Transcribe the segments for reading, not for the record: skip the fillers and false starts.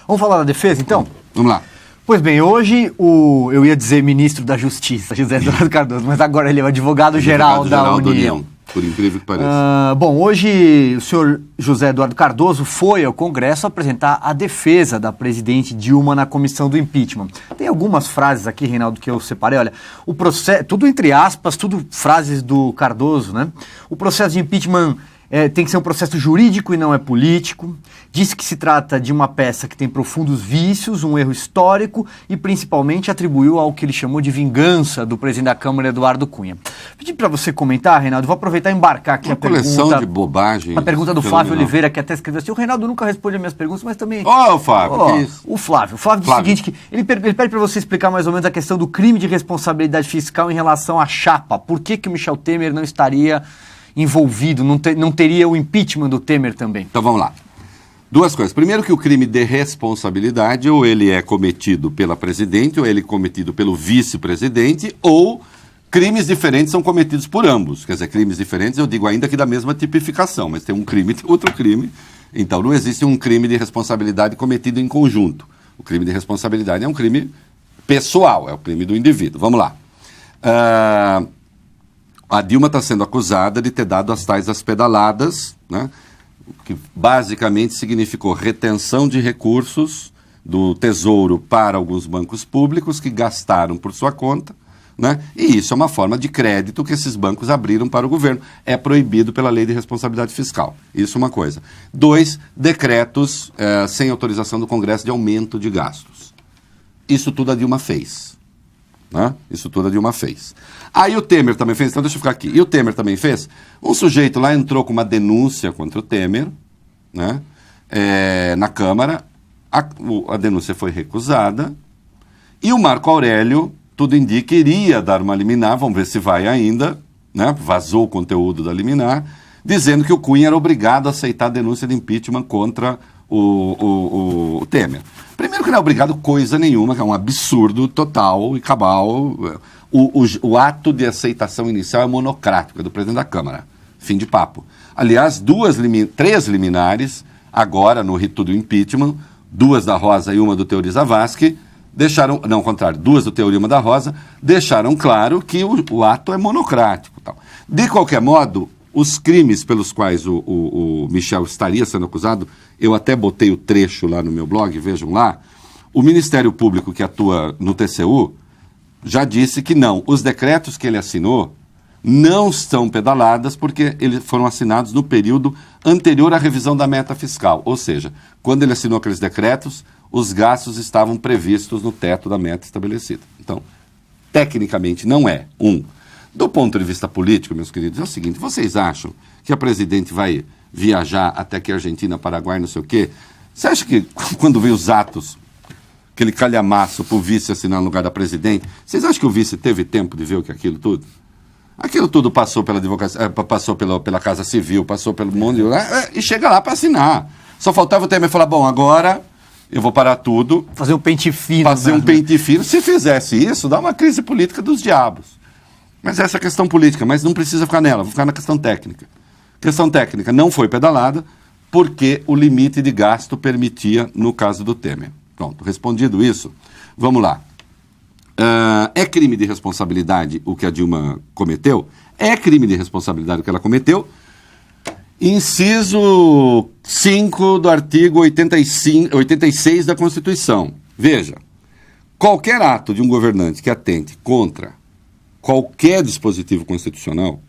Vamos falar da defesa, então? Vamos lá. Pois bem, hoje eu ia dizer ministro da Justiça, José Eduardo Cardoso, mas agora ele é o advogado-geral da União. Por incrível que pareça. Bom, hoje o senhor José Eduardo Cardoso foi ao Congresso apresentar a defesa da presidente Dilma na comissão do impeachment. Tem algumas frases aqui, Reinaldo, que eu separei. Olha, o processo, tudo entre aspas, tudo frases do Cardoso, né? O processo de impeachment tem que ser um processo jurídico e não é político. Disse que se trata de uma peça que tem profundos vícios, um erro histórico e principalmente atribuiu ao que ele chamou de vingança do presidente da Câmara, Eduardo Cunha. Pedi para você comentar, Reinaldo, vou aproveitar e embarcar aqui uma coleção de bobagem. A pergunta do Flávio Oliveira, que até escreveu assim, o Reinaldo nunca responde as minhas perguntas, mas também... Flávio, que isso? O Flávio diz o seguinte, que ele pede para você explicar mais ou menos a questão do crime de responsabilidade fiscal em relação à chapa. Por que o Michel Temer não estaria envolvido, não teria o impeachment do Temer também? Então vamos lá. Duas coisas. Primeiro que o crime de responsabilidade, ou ele é cometido pela presidente, ou ele é cometido pelo vice-presidente, ou crimes diferentes são cometidos por ambos. Quer dizer, crimes diferentes, eu digo ainda que da mesma tipificação, mas tem um crime e tem outro crime. Então não existe um crime de responsabilidade cometido em conjunto. O crime de responsabilidade é um crime pessoal, é o crime do indivíduo. Vamos lá. A Dilma está sendo acusada de ter dado as tais pedaladas, né? Que basicamente significou retenção de recursos do Tesouro para alguns bancos públicos que gastaram por sua conta, né? E isso é uma forma de crédito que esses bancos abriram para o governo. É proibido pela Lei de Responsabilidade Fiscal. Isso é uma coisa. 2, decretos sem autorização do Congresso de aumento de gastos. Isso tudo a Dilma fez. Né? Isso tudo a Dilma fez. Aí o Temer também fez, então deixa eu ficar aqui. E o Temer também fez? Um sujeito lá entrou com uma denúncia contra o Temer, né? Na Câmara, a denúncia foi recusada, e o Marco Aurélio, tudo indica, iria dar uma liminar, vamos ver se vai ainda, né? Vazou o conteúdo da liminar, dizendo que o Cunha era obrigado a aceitar a denúncia de impeachment contra o Temer. Primeiro que não é obrigado coisa nenhuma, que é um absurdo total e cabal. O ato de aceitação inicial é monocrático, é do presidente da Câmara. Fim de papo. Aliás, 3 liminares, agora no rito do impeachment, 2 da Rosa e uma do Teori Zavascki, deixaram, não, ao contrário, 2 do Teori e uma da Rosa, deixaram claro que o ato é monocrático. Tal. De qualquer modo, os crimes pelos quais o Michel estaria sendo acusado, eu até botei o trecho lá no meu blog, vejam lá, o Ministério Público que atua no TCU já disse que não, os decretos que ele assinou não estão pedaladas porque eles foram assinados no período anterior à revisão da meta fiscal, ou seja, quando ele assinou aqueles decretos, os gastos estavam previstos no teto da meta estabelecida. Então, tecnicamente não é. Do ponto de vista político, meus queridos, é o seguinte, vocês acham que a presidente vai viajar até que Argentina, Paraguai, não sei o quê? Você acha que quando vem os atos, aquele calhamaço para o vice assinar no lugar da presidente, vocês acham que o vice teve tempo de ver o que é aquilo tudo? Aquilo tudo passou pela advocacia, passou pela Casa Civil, passou pelo mundo e chega lá para assinar. Só faltava o Temer falar, bom, agora eu vou parar tudo. Fazer um pente fino. Fazer um pente fino. Se fizesse isso, dá uma crise política dos diabos. Mas essa é a questão política, mas não precisa ficar nela, vou ficar na questão técnica. Questão técnica não foi pedalada porque o limite de gasto permitia no caso do Temer. Pronto, respondido isso, vamos lá. É crime de responsabilidade o que a Dilma cometeu? É crime de responsabilidade o que ela cometeu. Inciso 5 do artigo 86 da Constituição. Veja, qualquer ato de um governante que atente contra qualquer dispositivo constitucional,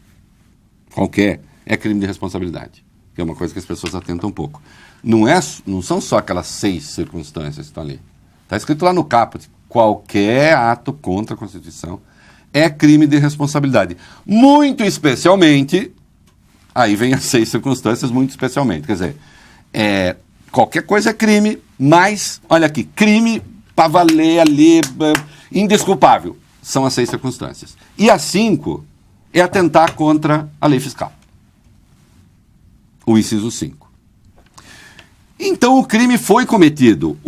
é crime de responsabilidade. Que é uma coisa que as pessoas atentam um pouco. Não são só aquelas 6 circunstâncias que estão ali. Está escrito lá no caput, qualquer ato contra a Constituição é crime de responsabilidade. Muito especialmente, aí vem as 6 circunstâncias, muito especialmente. Quer dizer, qualquer coisa é crime, mas, olha aqui, crime para valer ali, indesculpável. São as 6 circunstâncias. E a 5 é atentar contra a lei fiscal. O inciso 5. Então o crime foi cometido.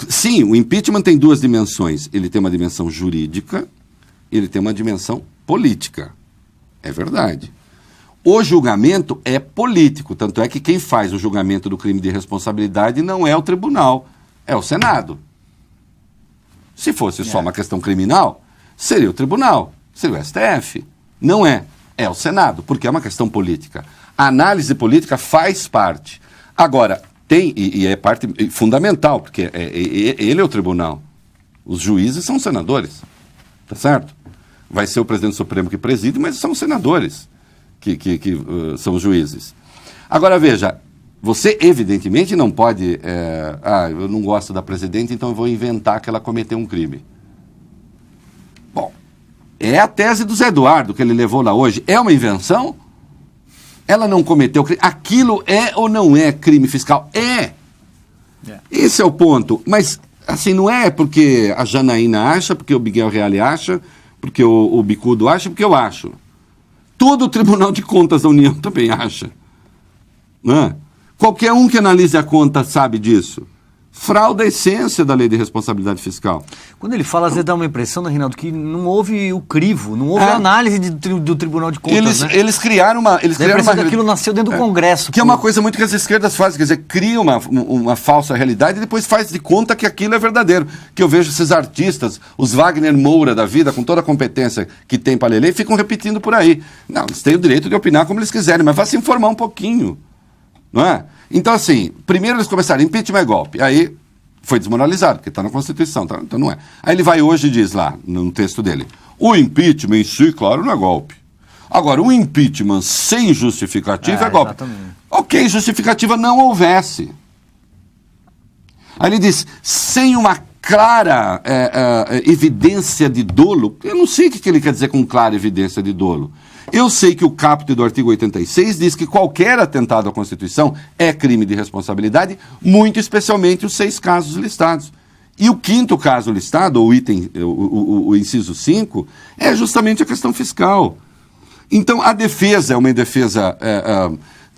Sim, o impeachment tem 2 dimensões. Ele tem uma dimensão jurídica, ele tem uma dimensão política. É verdade. O julgamento é político, tanto é que quem faz o julgamento do crime de responsabilidade não é o tribunal, é o Senado. Se fosse só uma questão criminal, seria o tribunal, seria o STF. Não é. É o Senado, porque é uma questão política. A análise política faz parte. Agora, tem, e é parte fundamental, porque ele é o tribunal. Os juízes são senadores. Tá certo? Vai ser o presidente Supremo que preside, mas são senadores que são os juízes. Agora, veja, você evidentemente não pode... eu não gosto da presidente, então eu vou inventar que ela cometeu um crime. Bom, é a tese do Zé Eduardo que ele levou lá hoje. É uma invenção? Ela não cometeu crime. Aquilo é ou não é crime fiscal? É. Esse é o ponto. Mas, assim, não é porque a Janaína acha, porque o Miguel Reale acha, porque o Bicudo acha, porque eu acho. Todo o Tribunal de Contas da União também acha. Não é? Qualquer um que analise a conta sabe disso. Fraude a essência da lei de responsabilidade fiscal. Quando ele fala, às vezes dá uma impressão, né, Reinaldo, que não houve o crivo, não houve a análise do Tribunal de Contas, eles criaram uma... Eles criaram uma aquilo nasceu dentro do Congresso. Que é uma coisa muito que as esquerdas fazem, quer dizer, cria uma falsa realidade e depois faz de conta que aquilo é verdadeiro. Que eu vejo esses artistas, os Wagner Moura da vida, com toda a competência que tem para ler, ficam repetindo por aí. Não, eles têm o direito de opinar como eles quiserem, mas vá se informar um pouquinho. Não é? Então, assim, primeiro eles começaram, impeachment é golpe. Aí foi desmoralizado, porque está na Constituição, então não é. Aí ele vai hoje e diz lá, no texto dele, o impeachment em si, claro, não é golpe. Agora, o impeachment sem justificativa é golpe. Exatamente. Ok, justificativa não houvesse. Aí ele diz, sem uma clara evidência de dolo, eu não sei o que ele quer dizer com clara evidência de dolo. Eu sei que o caput do artigo 86 diz que qualquer atentado à Constituição é crime de responsabilidade, muito especialmente os 6 casos listados. E o 5º caso listado, o item, o inciso 5, é justamente a questão fiscal. Então, a defesa é uma defesa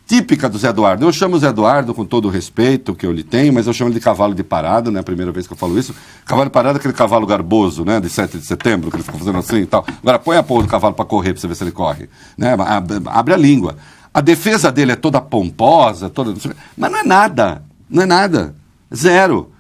típica do Zé Eduardo. Eu chamo o Zé Eduardo com todo o respeito que eu lhe tenho, mas eu chamo ele de cavalo de parada, né? A primeira vez que eu falo isso. Cavalo de parada é aquele cavalo garboso, né? De 7 de setembro, que ele fica fazendo assim e tal. Agora põe a porra do cavalo para correr para você ver se ele corre. Né? Abre a língua. A defesa dele é toda pomposa, toda... mas não é nada. Não é nada. Zero.